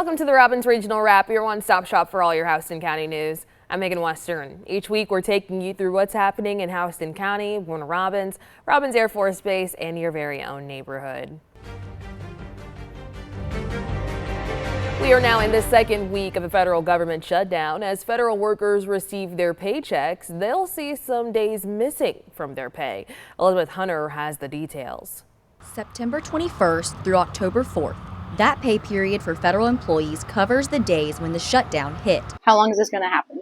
Welcome to the Robbins Regional Wrap, your one-stop shop for all your Houston County news. I'm Megan Western. Each week we're taking you through what's happening in Houston County, Warner Robins, Robins Air Force Base, and your very own neighborhood. We are now in the second week of the federal government shutdown. As federal workers receive their paychecks, they'll see some days missing from their pay. Elizabeth Hunter has the details. September 21st through October 4th. That pay period for federal employees covers the days when the shutdown hit. How long is this going to happen?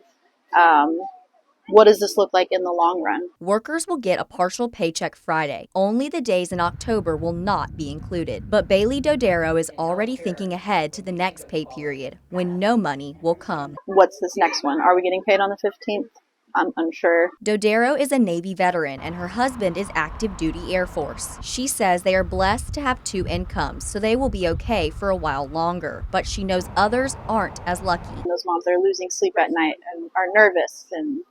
What does this look like in the long run? Workers will get a partial paycheck Friday. Only the days in October will not be included. But Bailey Dodaro is already thinking ahead to the next pay period, when no money will come. What's this next one? Are we getting paid on the 15th? I'm unsure. Dodaro is a Navy veteran and her husband is active duty Air Force. She says they are blessed to have two incomes, so they will be okay for a while longer. But she knows others aren't as lucky. Those moms that are losing sleep at night and are nervous and,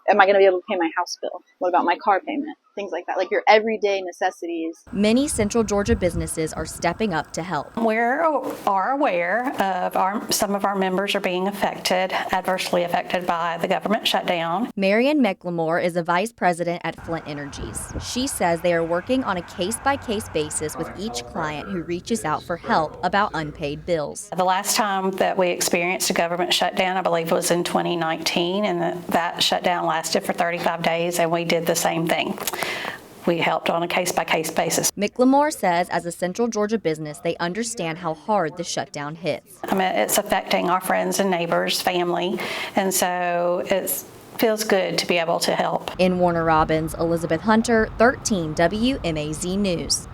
am I going to be able to pay my house bill? What about my car payment? Things like that, like your everyday necessities. Many Central Georgia businesses are stepping up to help. We are aware of some of our members are being adversely affected by the government shutdown. Marian McLemore is a vice president at Flint Energies. She says they are working on a case-by-case basis with each client who reaches out for help about unpaid bills. The last time that we experienced a government shutdown, I believe, was in 2019, and that shutdown lasted for 35 days, and we did the same thing. We helped on a case-by-case basis. McLemore says as a Central Georgia business, they understand how hard the shutdown hits. I mean, it's affecting our friends and neighbors, family, and so it feels good to be able to help. In Warner Robins, Elizabeth Hunter, 13 WMAZ News.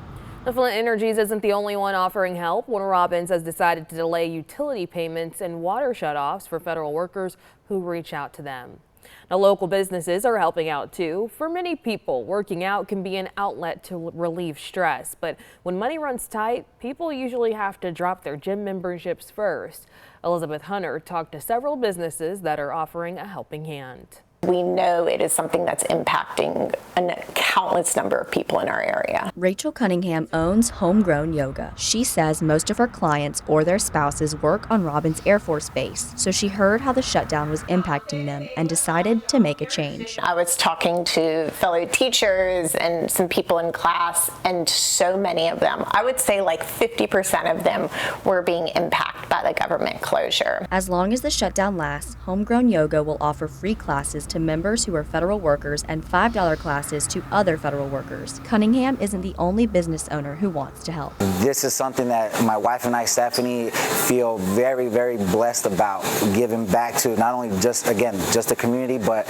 The Flint Energies isn't the only one offering help. Warner Robins has decided to delay utility payments and water shutoffs for federal workers who reach out to them. Now, local businesses are helping out too. For many people, working out can be an outlet to relieve stress. But when money runs tight, people usually have to drop their gym memberships first. Elizabeth Hunter talked to several businesses that are offering a helping hand. We know it is something that's impacting a countless number of people in our area. Rachel Cunningham owns Homegrown Yoga. She says most of her clients or their spouses work on Robins Air Force Base, so she heard how the shutdown was impacting them and decided to make a change. I was talking to fellow teachers and some people in class, and so many of them, I would say like 50% of them, were being impacted by the government closure. As long as the shutdown lasts, Homegrown Yoga will offer free classes to members who are federal workers and $5 classes to other federal workers. Cunningham isn't the only business owner who wants to help. This is something that my wife and I, Stephanie, feel very, very blessed about giving back to not only just the community, but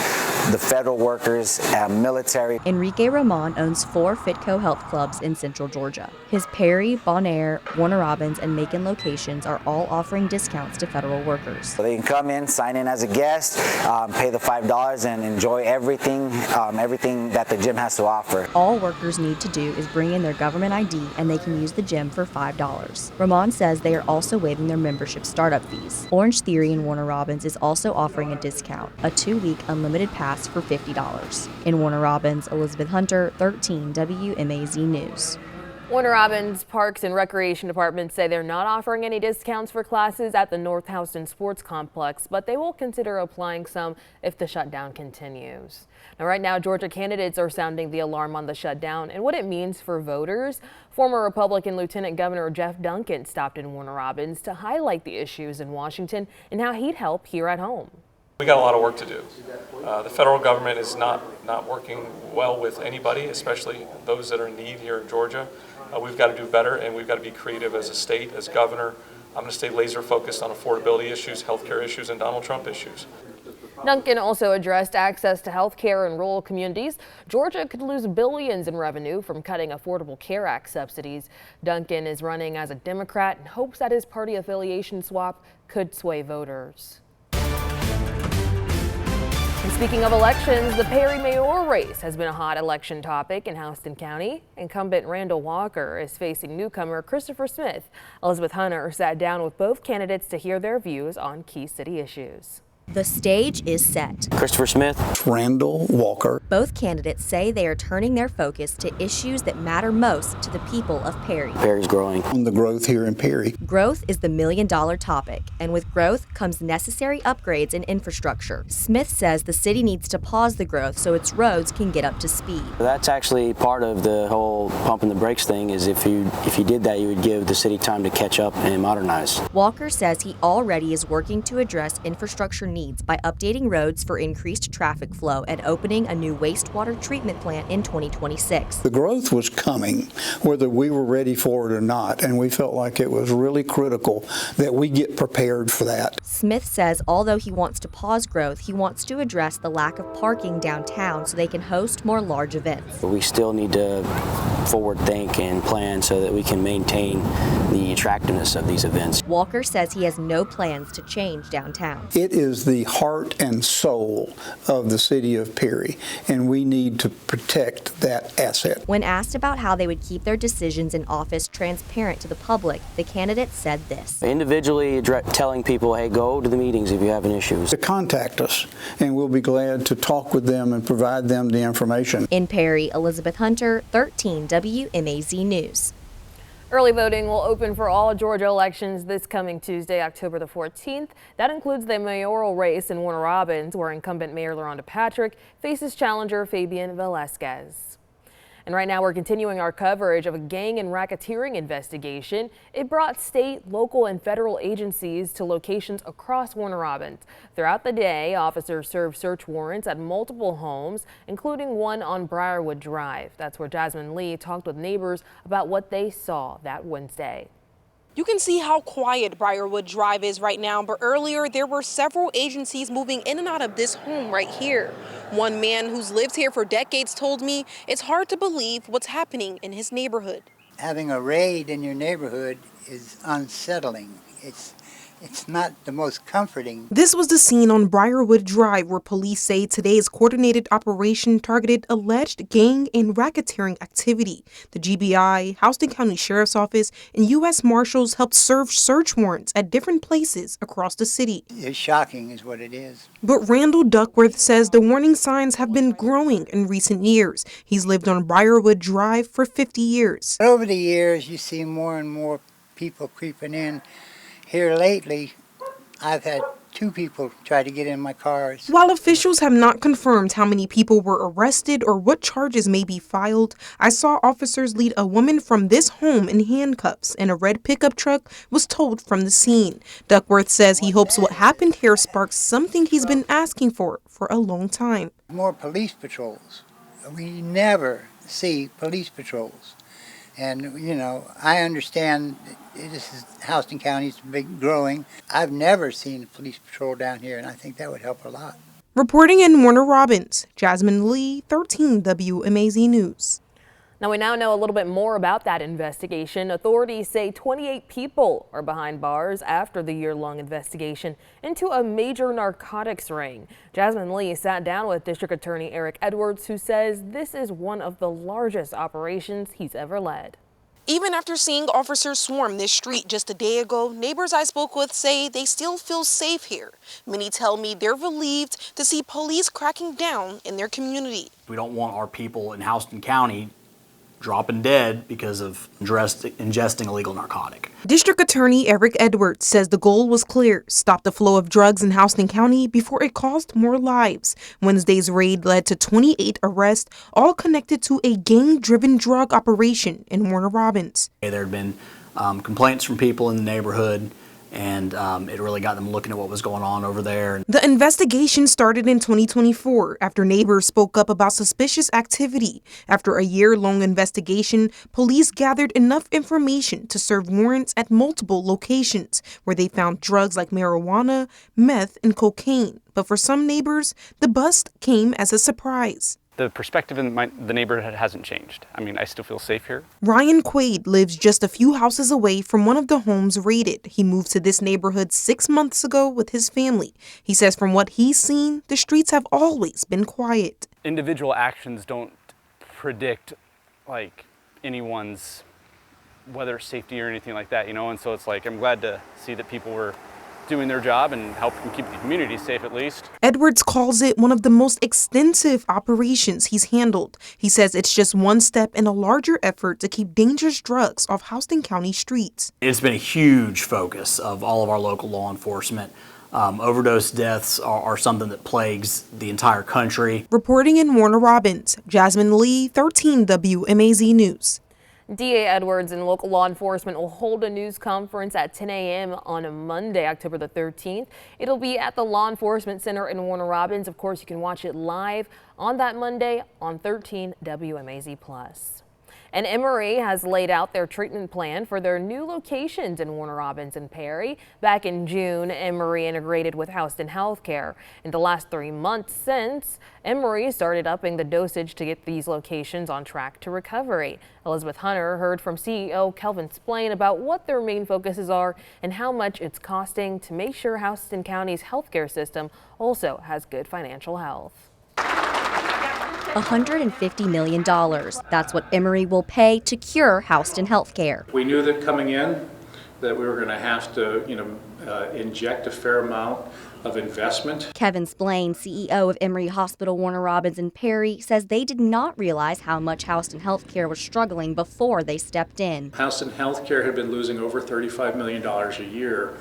the federal workers, military. Enrique Roman owns 4 Fitco health clubs in Central Georgia. His Perry, Bonaire, Warner Robins, and Macon locations are all offering discounts to federal workers. So they can come in, sign in as a guest, pay the $5 and enjoy everything that the gym has to offer. All workers need to do is bring in their government ID and they can use the gym for $5. Ramon says they are also waiving their membership startup fees. Orange Theory in Warner Robins is also offering a discount, a 2-week unlimited pass for $50. In Warner Robins, Elizabeth Hunter, 13 WMAZ News. Warner Robins Parks and Recreation Department say they're not offering any discounts for classes at the North Houston Sports Complex, but they will consider applying some if the shutdown continues. Now, right now, Georgia candidates are sounding the alarm on the shutdown and what it means for voters. Former Republican Lieutenant Governor Jeff Duncan stopped in Warner Robins to highlight the issues in Washington and how he'd help here at home. We got a lot of work to do. The federal government is not working well with anybody, especially those that are in need here in Georgia. We've got to do better, and we've got to be creative as a state, as governor. I'm going to stay laser focused on affordability issues, healthcare issues, and Donald Trump issues. Duncan also addressed access to health care in rural communities. Georgia could lose billions in revenue from cutting Affordable Care Act subsidies. Duncan is running as a Democrat and hopes that his party affiliation swap could sway voters. And speaking of elections, the Perry mayoral race has been a hot election topic in Houston County. Incumbent Randall Walker is facing newcomer Christopher Smith. Elizabeth Hunter sat down with both candidates to hear their views on key city issues. The stage is set. Christopher Smith. Randall Walker. Both candidates say they are turning their focus to issues that matter most to the people of Perry. Perry's growing. On the growth here in Perry. Growth is the million-dollar topic, and with growth comes necessary upgrades in infrastructure. Smith says the city needs to pause the growth so its roads can get up to speed. That's actually part of the whole pumping the brakes thing, is if you did that, you would give the city time to catch up and modernize. Walker says he already is working to address infrastructure needs by updating roads for increased traffic flow and opening a new wastewater treatment plant in 2026. The growth was coming, whether we were ready for it or not, and we felt like it was really critical that we get prepared for that. Smith says although he wants to pause growth, he wants to address the lack of parking downtown so they can host more large events. We still need to forward think and plan so that we can maintain the attractiveness of these events. Walker says he has no plans to change downtown. It is the heart and soul of the city of Perry, and we need to protect that asset. When asked about how they would keep their decisions in office transparent to the public, the candidate said this. Individually telling people, hey, go to the meetings if you have an issue. To contact us, and we'll be glad to talk with them and provide them the information. In Perry, Elizabeth Hunter, 13 WMAZ News. Early voting will open for all Georgia elections this coming Tuesday, October the 14th. That includes the mayoral race in Warner Robins, where incumbent Mayor LaRhonda Patrick faces challenger Fabian Velasquez. And right now we're continuing our coverage of a gang and racketeering investigation. It brought state, local, and federal agencies to locations across Warner Robins. Throughout the day, officers served search warrants at multiple homes, including one on Briarwood Drive. That's where Jasmine Lee talked with neighbors about what they saw that Wednesday. You can see how quiet Briarwood Drive is right now, but earlier there were several agencies moving in and out of this home right here. One man who's lived here for decades told me it's hard to believe what's happening in his neighborhood. Having a raid in your neighborhood is unsettling. It's not the most comforting. This was the scene on Briarwood Drive where police say today's coordinated operation targeted alleged gang and racketeering activity. The GBI, Houston County Sheriff's Office, and U.S. Marshals helped serve search warrants at different places across the city. It's shocking is what it is. But Randall Duckworth says the warning signs have been growing in recent years. He's lived on Briarwood Drive for 50 years. Over the years, you see more and more people creeping in. Here lately, I've had 2 people try to get in my cars. While officials have not confirmed how many people were arrested or what charges may be filed, I saw officers lead a woman from this home in handcuffs, and a red pickup truck was towed from the scene. Duckworth says he hopes what happened here sparks something he's been asking for a long time. More police patrols. We never see police patrols. And, you know, I understand this is Houston County's big growing. I've never seen a police patrol down here, and I think that would help a lot. Reporting in Warner Robins, Jasmine Lee, 13 WMAZ News. Now we know a little bit more about that investigation. Authorities say 28 people are behind bars after the year-long investigation into a major narcotics ring. Jasmine Lee sat down with District Attorney Eric Edwards, who says this is one of the largest operations he's ever led. Even after seeing officers swarm this street just a day ago, neighbors I spoke with say they still feel safe here. Many tell me they're relieved to see police cracking down in their community. We don't want our people in Houston County dropping dead because of ingesting illegal narcotic. District Attorney Eric Edwards says the goal was clear: stop the flow of drugs in Houston County before it cost more lives. Wednesday's raid led to 28 arrests, all connected to a gang-driven drug operation in Warner Robins. There had been complaints from people in the neighborhood, and it really got them looking at what was going on over there. The investigation started in 2024 after neighbors spoke up about suspicious activity. After a year-long investigation, police gathered enough information to serve warrants at multiple locations where they found drugs like marijuana, meth, and cocaine. But for some neighbors, the bust came as a surprise. The perspective in the neighborhood hasn't changed. I mean, I still feel safe here. Ryan Quaid lives just a few houses away from one of the homes raided. He moved to this neighborhood 6 months ago with his family. He says from what he's seen, the streets have always been quiet. Individual actions don't predict like anyone's, whether it's safety or anything like that, you know, and so it's like I'm glad to see that people were doing their job and helping keep the community safe at least. Edwards calls it one of the most extensive operations he's handled. He says it's just one step in a larger effort to keep dangerous drugs off Houston County streets. It's been a huge focus of all of our local law enforcement. Overdose deaths are something that plagues the entire country. Reporting in Warner Robins, Jasmine Lee, 13 WMAZ News. DA Edwards and local law enforcement will hold a news conference at 10 a.m. on Monday, October the 13th. It'll be at the Law Enforcement Center in Warner Robins. Of course, you can watch it live on that Monday on 13 WMAZ+. And Emory has laid out their treatment plan for their new locations in Warner Robins and Perry. Back in June, Emory integrated with Houston Healthcare. In the last 3 months since, Emory started upping the dosage to get these locations on track to recovery. Elizabeth Hunter heard from CEO Kelvin Splain about what their main focuses are and how much it's costing to make sure Houston County's healthcare system also has good financial health. $150 million. That's what Emory will pay to cure Houston Healthcare. We knew that coming in that we were going to have to, inject a fair amount of investment. Kevin Splain, CEO of Emory Hospital Warner Robins and Perry, says they did not realize how much Houston Healthcare was struggling before they stepped in. Houston Healthcare had been losing over $35 million a year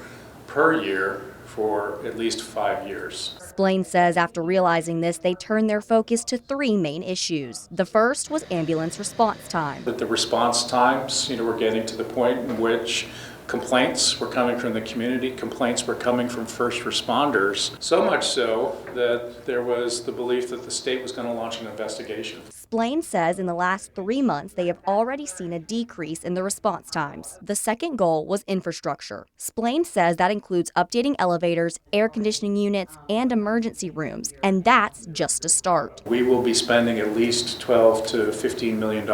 per year for at least 5 years. Splain says after realizing this, they turned their focus to 3 main issues. The first was ambulance response time. That the response times, were getting to the point in which complaints were coming from the community, complaints were coming from first responders, so much so that there was the belief that the state was going to launch an investigation. Splain says in the last 3 months, they have already seen a decrease in the response times. The second goal was infrastructure. Splain says that includes updating elevators, air conditioning units, and emergency rooms, and that's just a start. We will be spending at least $12 to $15 million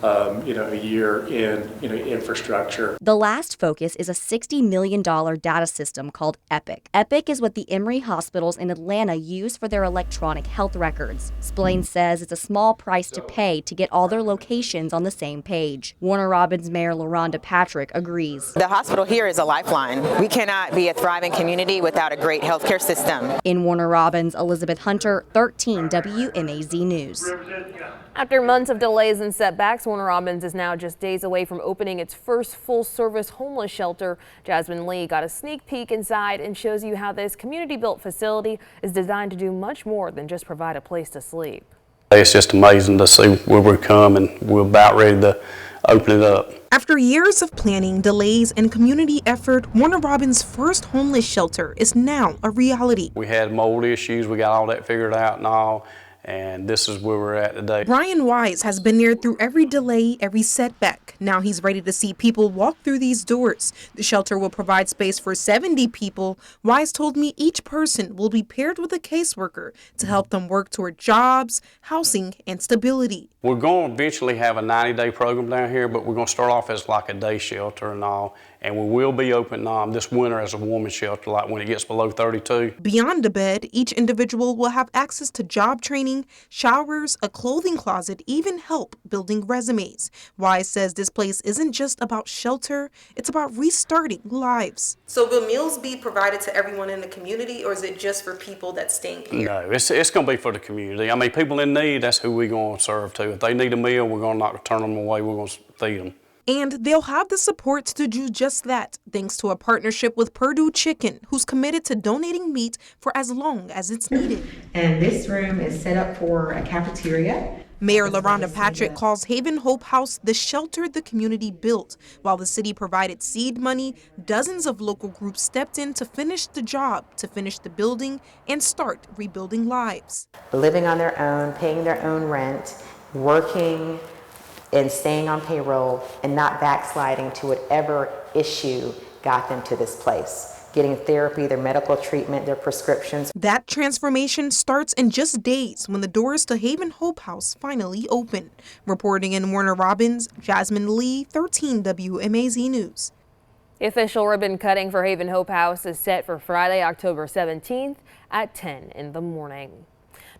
a year in infrastructure. The last focus is a $60 million data system called Epic. Epic is what the Emory hospitals in Atlanta use for their electronic health records. Splain says it's a small price to pay to get all their locations on the same page. Warner Robins Mayor LaRonda Patrick agrees. The hospital here is a lifeline. We cannot be a thriving community without a great healthcare system. In Warner Robins, Elizabeth Hunter, 13 WMAZ News. After months of delays and setbacks, Warner Robins is now just days away from opening its first full-service homeless shelter. Jasmine Lee got a sneak peek inside and shows you how this community-built facility is designed to do much more than just provide a place to sleep. It's just amazing to see where we've come, and we're about ready to open it up. After years of planning, delays, and community effort, Warner Robins' first homeless shelter is now a reality. We had mold issues, we got all that figured out and all, and this is where we're at today. Brian Wise has been there through every delay, every setback. Now he's ready to see people walk through these doors. The shelter will provide space for 70 people. Wise told me each person will be paired with a caseworker to help them work toward jobs, housing, and stability. We're going to eventually have a 90-day program down here, but we're going to start off as like a day shelter and all. And we will be open this winter as a woman's shelter, like when it gets below 32. Beyond the bed, each individual will have access to job training, showers, a clothing closet, even help building resumes. Wise says this place isn't just about shelter, it's about restarting lives. So will meals be provided to everyone in the community, or is it just for people that's staying here? No, it's going to be for the community. I mean, people in need, that's who we're going to serve to. If they need a meal, we're going to not turn them away, we're going to feed them. And they'll have the support to do just that, thanks to a partnership with Purdue Chicken, who's committed to donating meat for as long as it's needed. And this room is set up for a cafeteria. Mayor LaRonda Patrick calls Haven Hope House the shelter the community built. While the city provided seed money, dozens of local groups stepped in to finish the job, to finish the building, and start rebuilding lives. Living on their own, paying their own rent, working and staying on payroll, and not backsliding to whatever issue got them to this place. Getting therapy, their medical treatment, their prescriptions. That transformation starts in just days when the doors to Haven Hope House finally open. Reporting in Warner Robins, Jasmine Lee, 13 WMAZ News. The official ribbon cutting for Haven Hope House is set for Friday, October 17th at 10 in the morning.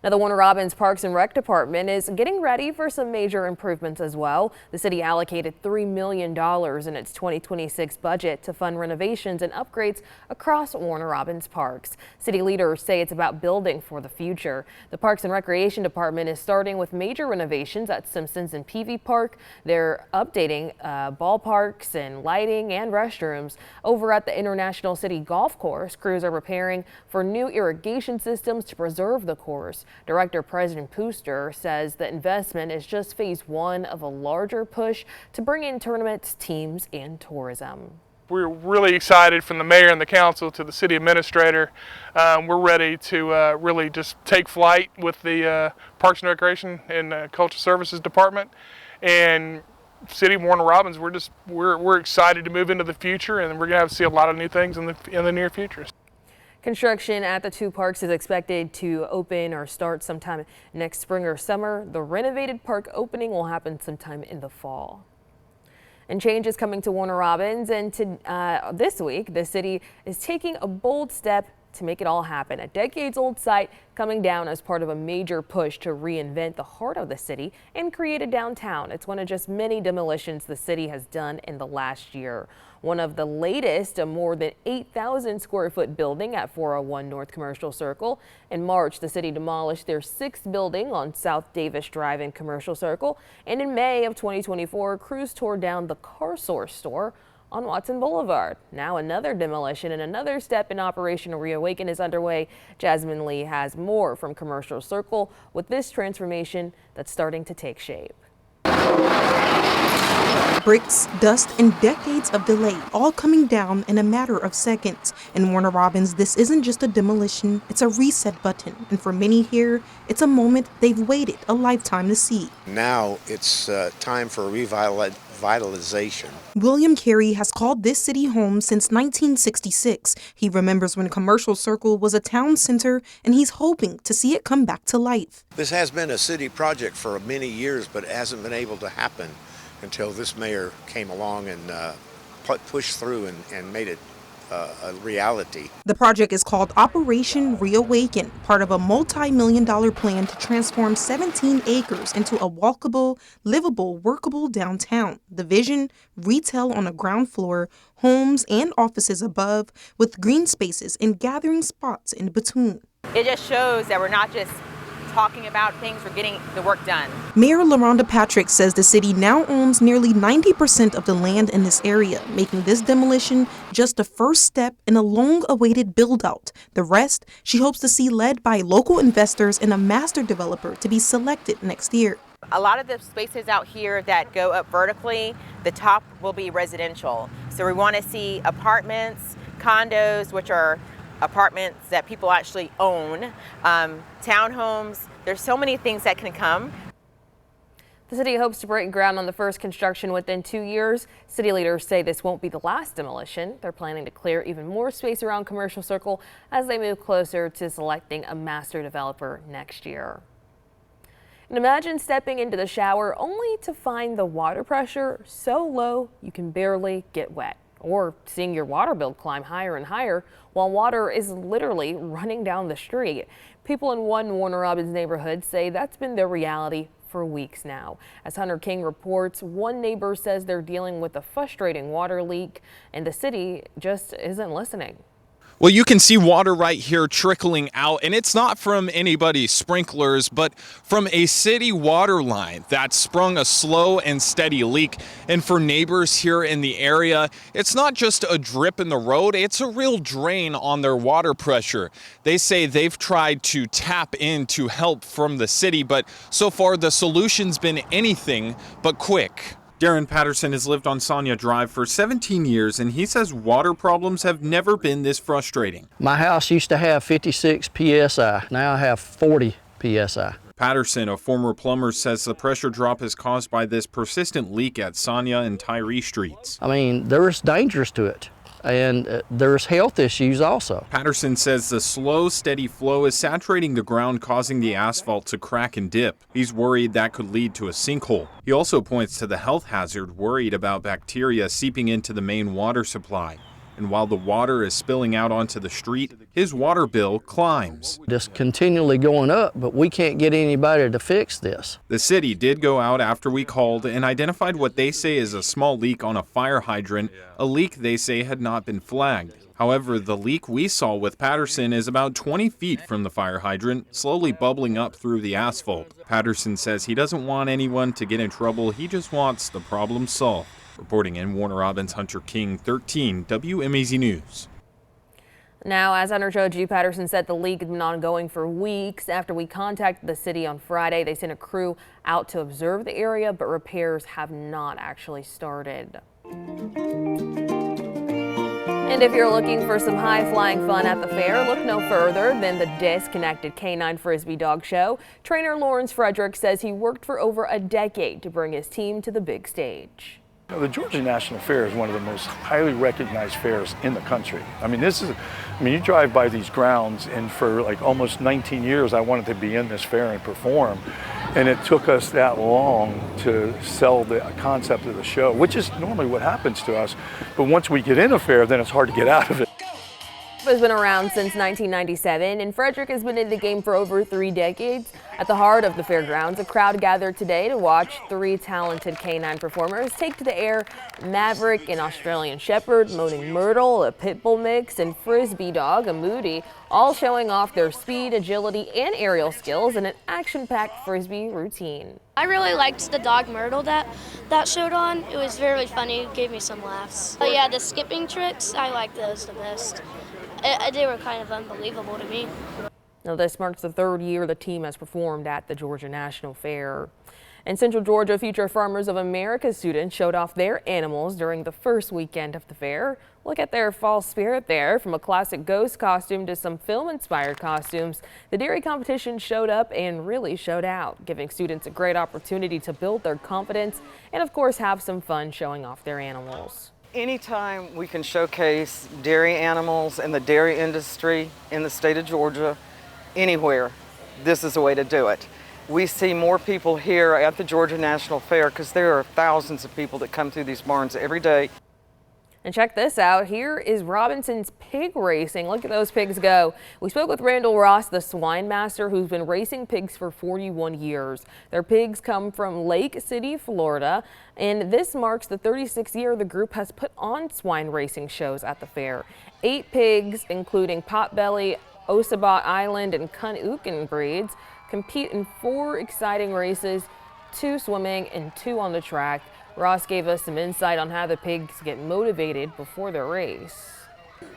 Now, the Warner Robins Parks and Rec Department is getting ready for some major improvements as well. The city allocated $3 million in its 2026 budget to fund renovations and upgrades across Warner Robins parks. City leaders say it's about building for the future. The Parks and Recreation Department is starting with major renovations at Simpsons and Peavy Park. They're updating ballparks and lighting and restrooms. Over at the International City Golf Course, crews are preparing for new irrigation systems to preserve the course. Director President Pooster says the investment is just phase one of a larger push to bring in tournaments, teams, and tourism. We're really excited, from the mayor and the council to the city administrator. We're ready to really just take flight with the Parks and Recreation and Cultural Services Department. And City of Warner Robins, we're excited to move into the future, and we're going to see a lot of new things in the near future. Construction at the two parks is expected to open or start sometime next spring or summer. The renovated park opening will happen sometime in the fall. And change is coming to Warner Robins, and this week the city is taking a bold step to make it all happen. A decades-old site coming down as part of a major push to reinvent the heart of the city and create a downtown. It's one of just many demolitions the city has done in the last year. One of the latest, a more than 8,000 square foot building at 401 North Commercial Circle. In March, the city demolished their 6th building on South Davis Drive in Commercial Circle. And in May of 2024, crews tore down the Car Source store on Watson Boulevard. Now another demolition and another step in Operation Reawaken is underway. Jasmine Lee has more from Commercial Circle with this transformation that's starting to take shape. Bricks, dust, and decades of delay all coming down in a matter of seconds. In Warner Robins, this isn't just a demolition, it's a reset button. And for many here, it's a moment they've waited a lifetime to see. Now it's time for revitalization. William Carey has called this city home since 1966. He remembers when Commercial Circle was a town center, and he's hoping to see it come back to life. This has been a city project for many years, but it hasn't been able to happen until this mayor came along and pushed through and made it a reality. The project is called Operation Reawaken, part of a multi-million-dollar plan to transform 17 acres into a walkable, livable, workable downtown. The vision: retail on the ground floor, homes and offices above, with green spaces and gathering spots in between. It just shows that we're not just talking about things, we're getting the work done. Mayor LaRonda Patrick says the city now owns nearly 90% of the land in this area, making this demolition just the first step in a long-awaited build-out. The rest, she hopes to see led by local investors and a master developer to be selected next year. A lot of the spaces out here that go up vertically, the top will be residential. So we want to see apartments, condos, which are apartments that people actually own, townhomes. There's so many things that can come. The city hopes to break ground on the first construction within 2 years. City leaders say this won't be the last demolition. They're planning to clear even more space around Commercial Circle as they move closer to selecting a master developer next year. And imagine stepping into the shower only to find the water pressure so low you can barely get wet, or seeing your water bill climb higher and higher while water is literally running down the street. People in one Warner Robins neighborhood say that's been their reality for weeks now. As Hunter King reports, one neighbor says they're dealing with a frustrating water leak and the city just isn't listening. Well, you can see water right here trickling out, and it's not from anybody's sprinklers, but from a city water line that sprung a slow and steady leak. And for neighbors here in the area, it's not just a drip in the road, it's a real drain on their water pressure. They say they've tried to tap into help from the city, but so far the solution's been anything but quick. Darren Patterson has lived on Sonia Drive for 17 years, and he says water problems have never been this frustrating. My house used to have 56 PSI. Now I have 40 PSI. Patterson, a former plumber, says the pressure drop is caused by this persistent leak at Sonia and Tyree Streets. I mean, there's dangers to it, and there's health issues also. Patterson says the slow, steady flow is saturating the ground, causing the asphalt to crack and dip. He's worried that could lead to a sinkhole. He also points to the health hazard, worried about bacteria seeping into the main water supply. And while the water is spilling out onto the street, his water bill climbs. Just continually going up, but we can't get anybody to fix this. The city did go out after we called and identified what they say is a small leak on a fire hydrant, a leak they say had not been flagged. However, the leak we saw with Patterson is about 20 feet from the fire hydrant, slowly bubbling up through the asphalt. Patterson says he doesn't want anyone to get in trouble, he just wants the problem solved. Reporting in Warner Robins, Hunter King, 13 WMAZ News. Now, as Hunter showed you, Patterson said the leak had been ongoing for weeks. After we contacted the city on Friday, they sent a crew out to observe the area, but repairs have not actually started. And if you're looking for some high-flying fun at the fair, look no further than the Disconnected Canine Frisbee Dog Show. Trainer Lawrence Frederick says he worked for over a decade to bring his team to the big stage. The Georgia National Fair is one of the most highly recognized fairs in the country. I mean, you drive by these grounds, and for like almost 19 years, I wanted to be in this fair and perform. And it took us that long to sell the concept of the show, which is normally what happens to us. But once we get in a fair, then it's hard to get out of it. Has been around since 1997, and Frederick has been in the game for over 3 decades. At the heart of the fairgrounds, a crowd gathered today to watch 3 talented canine performers take to the air Maverick, an Australian Shepherd, Moaning Myrtle, a pit bull mix, and Frisbee dog, a Moody, all showing off their speed, agility, and aerial skills in an action-packed Frisbee routine. I really liked the dog Myrtle that showed on. It was very funny, it gave me some laughs. But yeah, the skipping tricks, I like those the best. They were kind of unbelievable to me. Now, this marks the 3rd year the team has performed at the Georgia National Fair. In Central Georgia, Future Farmers of America students showed off their animals during the first weekend of the fair. Look at their fall spirit there, from a classic ghost costume to some film-inspired costumes. The dairy competition showed up and really showed out, giving students a great opportunity to build their confidence and, of course, have some fun showing off their animals. Anytime we can showcase dairy animals and the dairy industry in the state of Georgia, anywhere, this is a way to do it. We see more people here at the Georgia National Fair because there are thousands of people that come through these barns every day. And check this out. Here is Robinson's pig racing. Look at those pigs go. We spoke with Randall Ross, the swine master, who's been racing pigs for 41 years. Their pigs come from Lake City, Florida, and this marks the 36th year the group has put on swine racing shows at the fair. 8 pigs, including Potbelly, Ossabaw Island, and Cunookan breeds, compete in 4 exciting races, 2 swimming and 2 on the track. Ross gave us some insight on how the pigs get motivated before their race.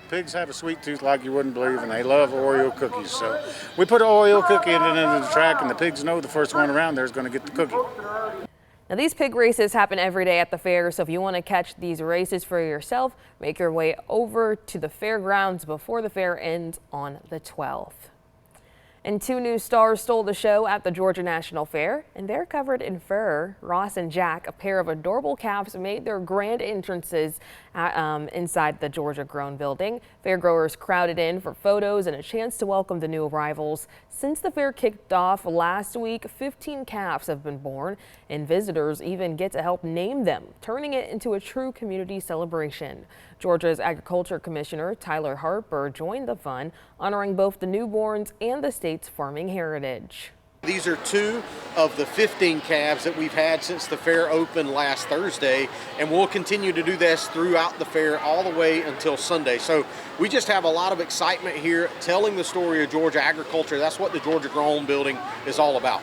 Pigs have a sweet tooth like you wouldn't believe, and they love Oreo cookies. So we put an Oreo cookie into the track, and the pigs know the first one around there is going to get the cookie. Now, these pig races happen every day at the fair, so if you want to catch these races for yourself, make your way over to the fairgrounds before the fair ends on the 12th. And 2 new stars stole the show at the Georgia National Fair, and they're covered in fur. Ross and Jack, a pair of adorable calves, made their grand entrances inside the Georgia Grown building. Fairgoers crowded in for photos and a chance to welcome the new arrivals. Since the fair kicked off last week, 15 calves have been born, and visitors even get to help name them, turning it into a true community celebration. Georgia's Agriculture Commissioner Tyler Harper joined the fun, honoring both the newborns and the state's farming heritage. These are 2 of the 15 calves that we've had since the fair opened last Thursday, and we'll continue to do this throughout the fair all the way until Sunday. So we just have a lot of excitement here telling the story of Georgia agriculture. That's what the Georgia Grown building is all about.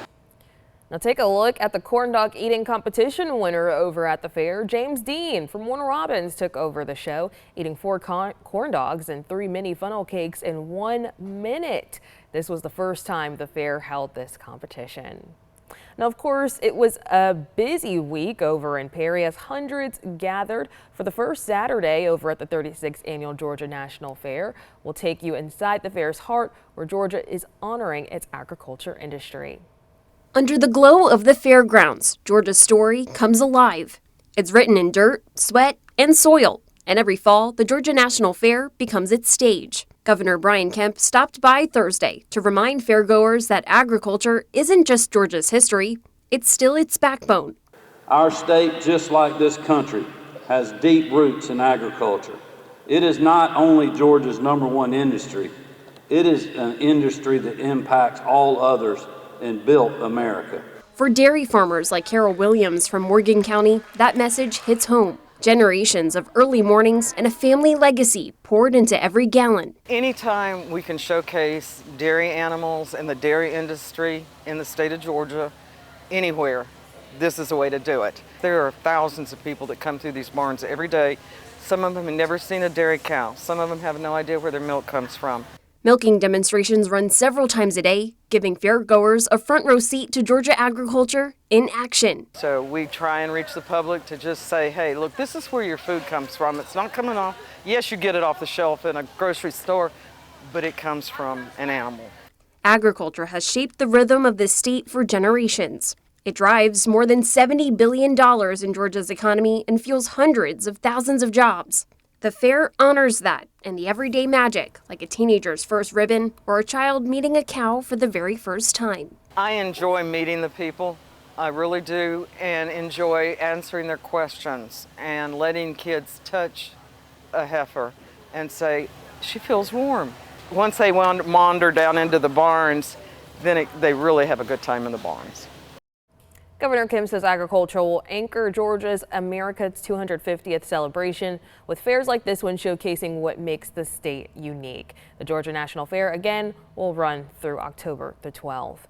Now take a look at the corn dog eating competition winner over at the fair. James Dean from Warner Robins took over the show, eating 4 corn dogs and 3 mini funnel cakes in 1 minute. This was the first time the fair held this competition. Now, of course, it was a busy week over in Perry as hundreds gathered for the first Saturday over at the 36th Annual Georgia National Fair. We'll take you inside the fair's heart, where Georgia is honoring its agriculture industry. Under the glow of the fairgrounds, Georgia's story comes alive. It's written in dirt, sweat, and soil, and every fall, the Georgia National Fair becomes its stage. Governor Brian Kemp stopped by Thursday to remind fairgoers that agriculture isn't just Georgia's history, it's still its backbone. Our state, just like this country, has deep roots in agriculture. It is not only Georgia's #1 industry, it is an industry that impacts all others and built America. For dairy farmers like Carol Williams from Morgan County, that message hits home. Generations of early mornings and a family legacy poured into every gallon. Anytime we can showcase dairy animals and the dairy industry in the state of Georgia, anywhere, this is the way to do it. There are thousands of people that come through these barns every day. Some of them have never seen a dairy cow. Some of them have no idea where their milk comes from. Milking demonstrations run several times a day, giving fairgoers a front row seat to Georgia agriculture in action. So we try and reach the public to just say, hey, look, this is where your food comes from. It's not coming off. Yes, you get it off the shelf in a grocery store, but it comes from an animal. Agriculture has shaped the rhythm of this state for generations. It drives more than $70 billion in Georgia's economy and fuels hundreds of thousands of jobs. The fair honors that and the everyday magic, like a teenager's first ribbon or a child meeting a cow for the very first time. I enjoy meeting the people. I really do, and enjoy answering their questions and letting kids touch a heifer and say, she feels warm. Once they wander down into the barns, then they really have a good time in the barns. Governor Kim says agriculture will anchor Georgia's America's 250th celebration, with fairs like this one showcasing what makes the state unique. The Georgia National Fair, again, will run through October the 12th.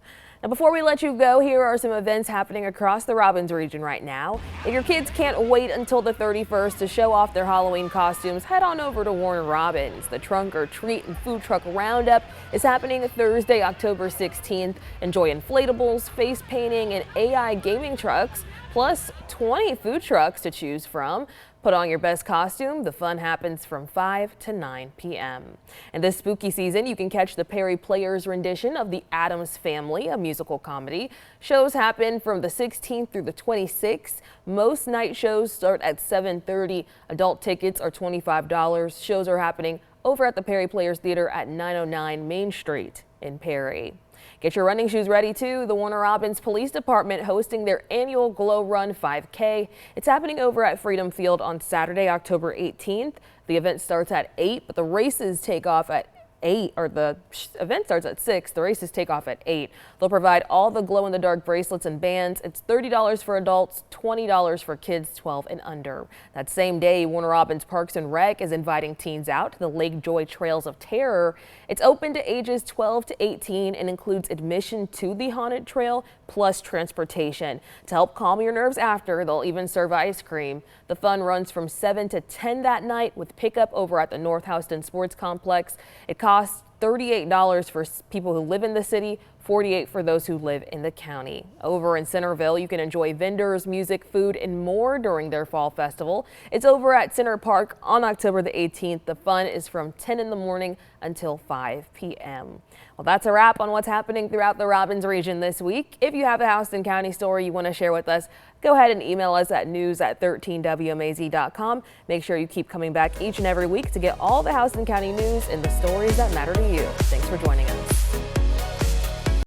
Now, before we let you go, here are some events happening across the Robbins region right now. If your kids can't wait until the 31st to show off their Halloween costumes, head on over to Warner Robbins. The Trunk or Treat and Food Truck Roundup is happening Thursday, October 16th. Enjoy inflatables, face painting, and AI gaming trucks, plus 20 food trucks to choose from. Put on your best costume. The fun happens from 5 to 9 p.m. And this spooky season, you can catch the Perry Players rendition of The Addams Family, a musical comedy. Shows happen from the 16th through the 26th. Most night shows start at 7:30. Adult tickets are $25. Shows are happening over at the Perry Players Theater at 909 Main Street in Perry. Get your running shoes ready too. The Warner Robbins Police Department hosting their annual Glow Run 5K. It's happening over at Freedom Field on Saturday, October 18th. The event starts at 8, but the races take off at 8, or the event starts at 6. The races take off at 8. They'll provide all the glow-in-the-dark bracelets and bands. It's $30 for adults, $20 for kids 12 and under. That same day, Warner Robbins Parks and Rec is inviting teens out to the Lake Joy Trails of Terror. It's open to ages 12 to 18 and includes admission to the haunted trail plus transportation. To help calm your nerves after, they'll even serve ice cream. The fun runs from 7 to 10 that night with pickup over at the North Houston Sports Complex. It costs $38 for people who live in the city, $48 for those who live in the county. Over in Centerville, you can enjoy vendors, music, food, and more during their fall festival. It's over at Center Park on October the 18th. The fun is from 10 in the morning until 5 p.m. Well, that's a wrap on what's happening throughout the Robbins region this week. If you have a Houston County story you want to share with us, go ahead and email us at news@13wmaz.com. Make sure you keep coming back each and every week to get all the Houston County news and the stories that matter to you. Thanks for joining us.